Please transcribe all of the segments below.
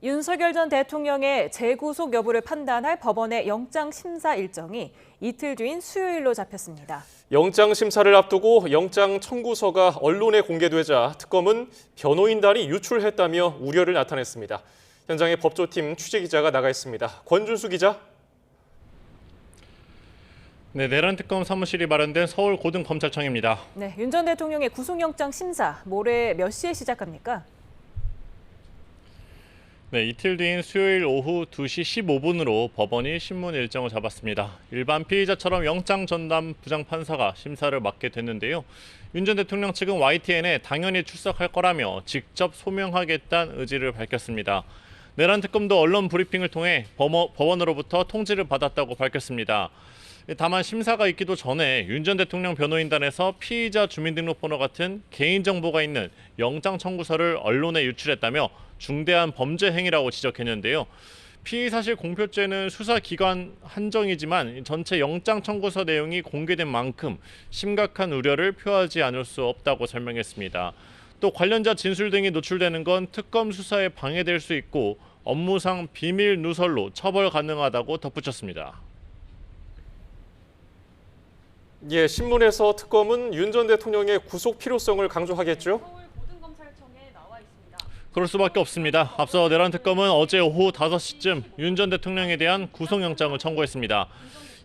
윤석열 전 대통령의 재구속 여부를 판단할 법원의 영장 심사 일정이 이틀 뒤인 수요일로 잡혔습니다. 영장 심사를 앞두고 영장 청구서가 언론에 공개되자 특검은 변호인단이 유출했다며 우려를 나타냈습니다. 현장에 법조팀 취재기자가 나가 있습니다. 권준수 기자. 네, 내란 특검 사무실이 마련된 서울고등검찰청입니다. 네, 윤 전 대통령의 구속영장 심사 모레 몇 시에 시작합니까? 네, 이틀 뒤인 수요일 오후 2시 15분으로 법원이 신문 일정을 잡았습니다. 일반 피의자처럼 영장 전담 부장판사가 심사를 맡게 됐는데요. 윤 전 대통령 측은 YTN에 당연히 출석할 거라며 직접 소명하겠다는 의지를 밝혔습니다. 내란 특검도 언론 브리핑을 통해 법원으로부터 통지를 받았다고 밝혔습니다. 다만 심사가 있기도 전에 윤 전 대통령 변호인단에서 피의자 주민등록번호 같은 개인정보가 있는 영장 청구서를 언론에 유출했다며 중대한 범죄 행위라고 지적했는데요. 피의사실 공표죄는 수사기관 한정이지만 전체 영장 청구서 내용이 공개된 만큼 심각한 우려를 표하지 않을 수 없다고 설명했습니다. 또 관련자 진술 등이 노출되는 건 특검 수사에 방해될 수 있고 업무상 비밀 누설로 처벌 가능하다고 덧붙였습니다. 예, 신문에서 특검은 윤 전 대통령의 구속 필요성을 강조하겠죠? 그럴 수밖에 없습니다. 앞서 내란 특검은 어제 오후 5시쯤 윤 전 대통령에 대한 구속영장을 청구했습니다.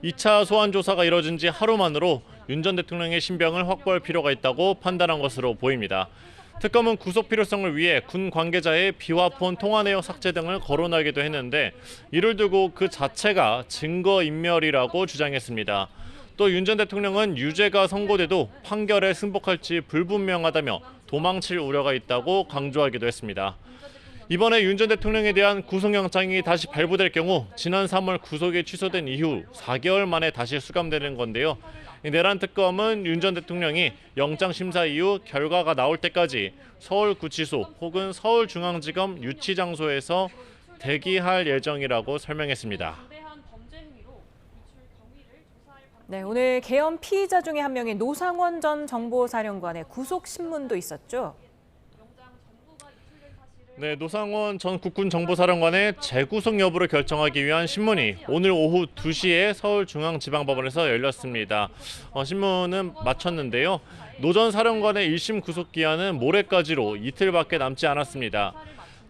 2차 소환 조사가 이뤄진 지 하루 만으로 윤 전 대통령의 신병을 확보할 필요가 있다고 판단한 것으로 보입니다. 특검은 구속 필요성을 위해 군 관계자의 비화폰 통화 내용 삭제 등을 거론하기도 했는데 이를 두고 그 자체가 증거인멸이라고 주장했습니다. 또 윤 전 대통령은 유죄가 선고돼도 판결에 승복할지 불분명하다며 도망칠 우려가 있다고 강조하기도 했습니다. 이번에 윤 전 대통령에 대한 구속영장이 다시 발부될 경우 지난 3월 구속이 취소된 이후 4개월 만에 다시 수감되는 건데요. 내란 특검은 윤 전 대통령이 영장 심사 이후 결과가 나올 때까지 서울구치소 혹은 서울중앙지검 유치장소에서 대기할 예정이라고 설명했습니다. 네, 오늘 계엄 피의자 중에 한 명인 노상원 전 정보사령관의 구속 신문도 있었죠. 네, 노상원 전 국군정보사령관의 재구속 여부를 결정하기 위한 신문이 오늘 오후 2시에 서울중앙지방법원에서 열렸습니다. 신문은 마쳤는데요. 노 전 사령관의 1심 구속 기한은 모레까지로 이틀밖에 남지 않았습니다.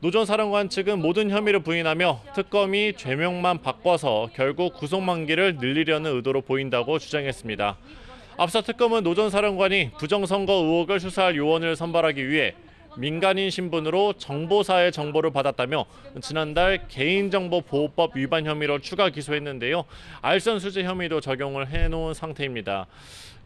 노 전 사령관 측은 모든 혐의를 부인하며 특검이 죄명만 바꿔서 결국 구속 만기를 늘리려는 의도로 보인다고 주장했습니다. 앞서 특검은 노 전 사령관이 부정선거 의혹을 수사할 요원을 선발하기 위해 민간인 신분으로 정보사의 정보를 받았다며 지난달 개인정보보호법 위반 혐의로 추가 기소했는데요. 알선 수재 혐의도 적용을 해놓은 상태입니다.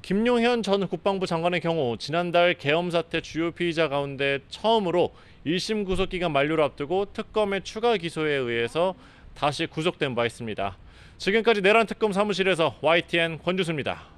김용현 전 국방부 장관의 경우 지난달 계엄 사태 주요 피의자 가운데 처음으로 1심 구속기간 만료를 앞두고 특검의 추가 기소에 의해서 다시 구속된 바 있습니다. 지금까지 내란 특검 사무실에서 YTN 권주수입니다.